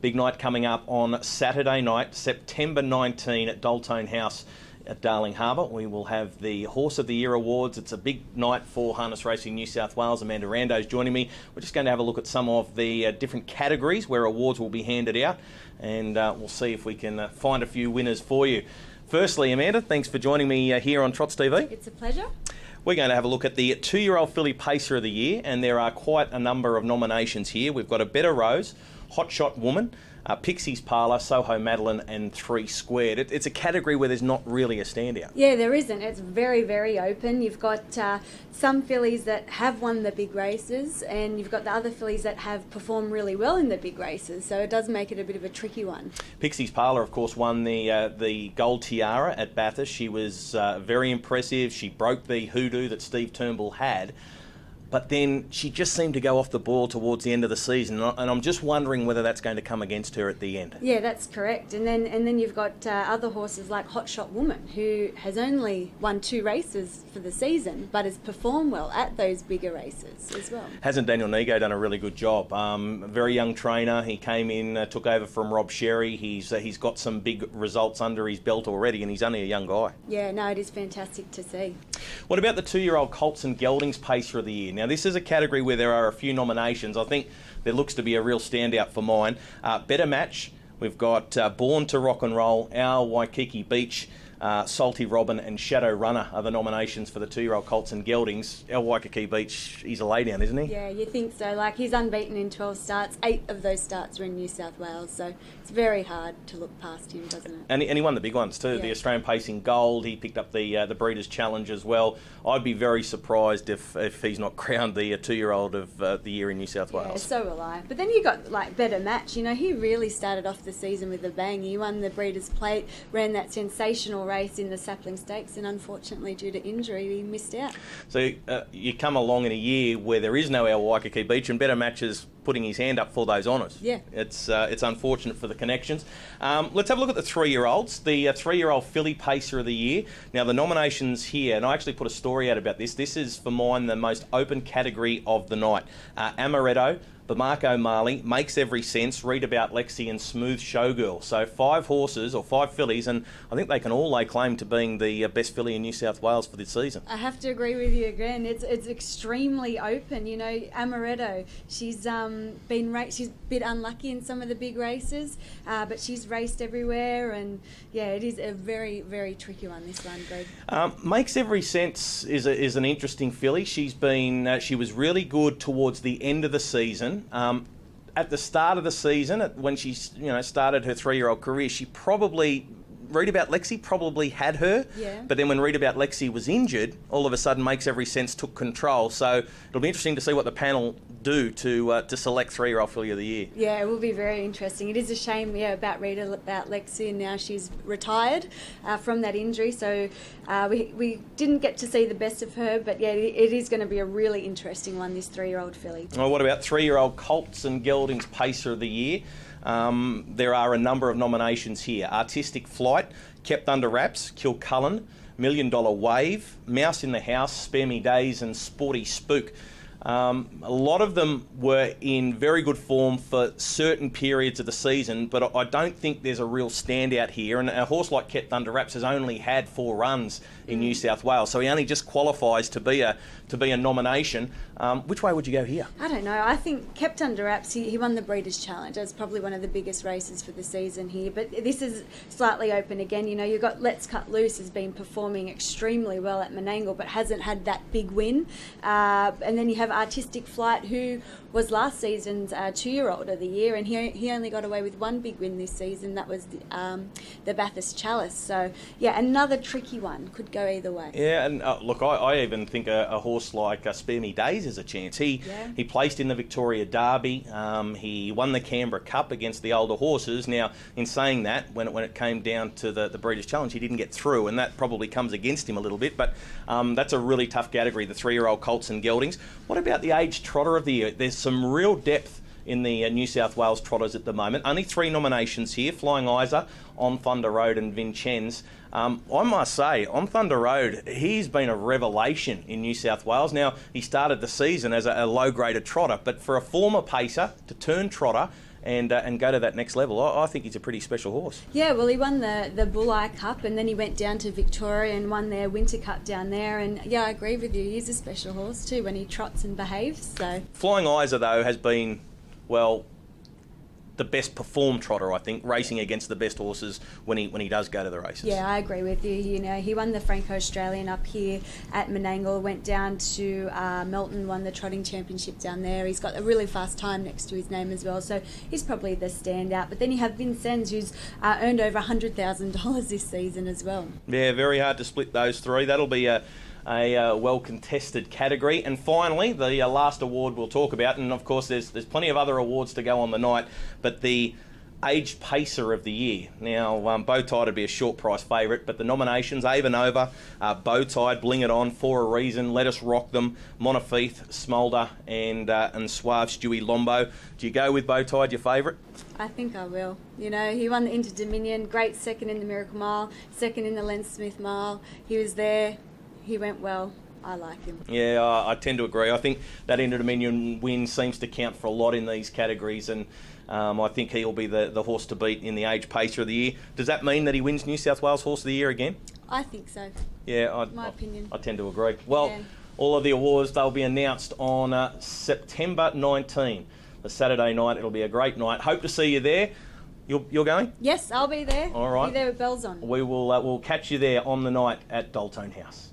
Big night coming up on Saturday night, September 19 at Daltone House at Darling Harbour. We will have the Horse of the Year Awards. It's a big night for harness racing New South Wales. Amanda Rando's joining me. We're just going to have a look at some of the different categories where awards will be handed out, and we'll see if we can find a few winners for you. Firstly, Amanda, thanks for joining me here on Trots TV. It's a pleasure. We're going to have a look at the 2-year-old filly Pacer of the Year, and there are quite a number of nominations here. We've got a Better Rose, Hot Shot Woman, Pixie's Parlour, Soho Madeline and 3 Squared. It's a category where there's not really a standout. Yeah, there isn't. It's very, very open. You've got some fillies that have won the big races, and you've got the other fillies that have performed really well in the big races, so it does make it a bit of a tricky one. Pixie's Parlour, of course, won the Gold Tiara at Bathurst. She was very impressive. She broke the hoodoo that Steve Turnbull had. But then she just seemed to go off the ball towards the end of the season, and I'm just wondering whether that's going to come against her at the end. Yeah, that's correct. And then you've got other horses like Hot Shot Woman, who has only won 2 races for the season, but has performed well at those bigger races as well. Hasn't Daniel Nego done a really good job? A very young trainer. He came in, took over from Rob Sherry. He's got some big results under his belt already, and he's only a young guy. Yeah, no, it is fantastic to see. What about the 2-year-old Colts and Geldings Pacer of the Year? Now, this is a category where there are a few nominations. I think there looks to be a real standout for mine. Better Match, we've got Born to Rock and Roll, Our Waikiki Beach, Salty Robin and Shadow Runner are the nominations for the 2-year-old Colts and Geldings. Our Waikiki Beach, he's a laydown, isn't he? Yeah, you think so. Like, he's unbeaten in 12 starts. 8 of those starts were in New South Wales, so it's very hard to look past him, doesn't it? And he won the big ones too. Yeah. The Australian Pacing Gold. He picked up the Breeders' Challenge as well. I'd be very surprised if he's not crowned the 2-year-old of the year in New South Wales. Yeah, so will I. But then you got like Better Match. You know, he really started off the season with a bang. He won the Breeders' Plate, ran that sensational race in the Sapling Stakes, and unfortunately due to injury he missed out. So you come along in a year where there is no Our Waikiki Beach, and Better Match is putting his hand up for those honours. Yeah. It's unfortunate for the connections. Let's have a look at the 3-year-olds. The 3-year-old filly Pacer of the Year. Now the nominations here, and I actually put a story out about this. This is for mine the most open category of the night. Amaretto, Bamako Marley, Makes Every Sense, Read About Lexi and Smooth Showgirl. So 5 horses or 5 fillies, and I think they can all lay claim to being the best filly in New South Wales for this season. I have to agree with you again. It's extremely open. You know, Amaretto, she's she's a bit unlucky in some of the big races, but she's raced everywhere, and yeah, it is a very, very tricky one, this one, Greg. Makes Every Sense is an interesting filly. She was really good towards the end of the season. At the start of the season, when she started her 3-year-old career, she probably, Read About Lexi probably had her, yeah. But then when Read About Lexi was injured, all of a sudden Makes Every Sense took control. So it'll be interesting to see what the panel do to select 3-year-old filly of the year. Yeah, it will be very interesting. It is a shame, about Read About Lexi, and now she's retired from that injury, so we didn't get to see the best of her, but yeah, it is going to be a really interesting one, this 3-year-old filly. Well, what about 3-year-old Colts and Geldings Pacer of the Year? There are a number of nominations here. Artistic Flight, Kept Under Wraps, Kilcullen, $1 Million Wave, Mouse in the House, Spare Me Days and Sporty Spook. A lot of them were in very good form for certain periods of the season, but I don't think there's a real standout here. And a horse like Kept Under Wraps has only had 4 runs in New South Wales, so he only just qualifies to be a nomination. Which way would you go here? I don't know. I think Kept Under Wraps, he won the Breeders' Challenge. That's probably one of the biggest races for the season here. But this is slightly open again. You know, you've got Let's Cut Loose has been performing extremely well at Menangle, but hasn't had that big win. And then you have Artistic Flight, who was last season's 2-year-old of the year, and he only got away with 1 big win this season. That was the Bathurst Chalice. So yeah, another tricky one. Could go either way. Yeah, and look, I even think a horse like Spare Me Days has a chance. He placed in the Victoria Derby. He won the Canberra Cup against the older horses. Now, in saying that, when it came down to the Breeders' Challenge, he didn't get through, and that probably comes against him a little bit. But that's a really tough category, the 3-year-old Colts and Geldings. What about the age trotter of the year? There's some real depth in the New South Wales trotters at the moment. Only 3 nominations here: Flying Isa, On Thunder Road and Vincennes. I must say, On Thunder Road, he's been a revelation in New South Wales. Now, he started the season as a low-graded trotter, but for a former pacer to turn trotter and go to that next level. I think he's a pretty special horse. Yeah, well, he won the Bulleye Cup, and then he went down to Victoria and won their Winter Cup down there. And yeah, I agree with you. He's a special horse too when he trots and behaves. So Flying Isa, though, has been, well, the best performed trotter, I think, racing against the best horses when he does go to the races. Yeah, I agree with you. You know, he won the Franco-Australian up here at Menangle, went down to Melton, won the trotting championship down there. He's got a really fast time next to his name as well, so he's probably the standout. But then you have Vincennes, who's earned over $100,000 this season as well. Yeah, very hard to split those three. That'll be a well-contested category. And finally, the last award we'll talk about, and of course there's plenty of other awards to go on the night, but the Aged Pacer of the Year. Now, Bowtide would be a short price favourite, but the nominations, Ava Nova, Bowtide, Bling It On, For a Reason, Let Us Rock Them, Montefieth, Smolder, and Suave Stewie Lombo. Do you go with Bowtide, your favourite? I think I will. You know, he won the Inter Dominion, great second in the Miracle Mile, second in the Len Smith Mile. He was there. He went well. I like him. Yeah, I tend to agree. I think that Inter Dominion win seems to count for a lot in these categories, and I think he'll be the horse to beat in the Age Pacer of the Year. Does that mean that he wins New South Wales Horse of the Year again? I think so. Yeah, my opinion. I tend to agree. Well, yeah. All of the awards, they'll be announced on September 19, the Saturday night. It'll be a great night. Hope to see you there. You're going? Yes, I'll be there. All right. Be there with bells on. We'll catch you there on the night at Daltone House.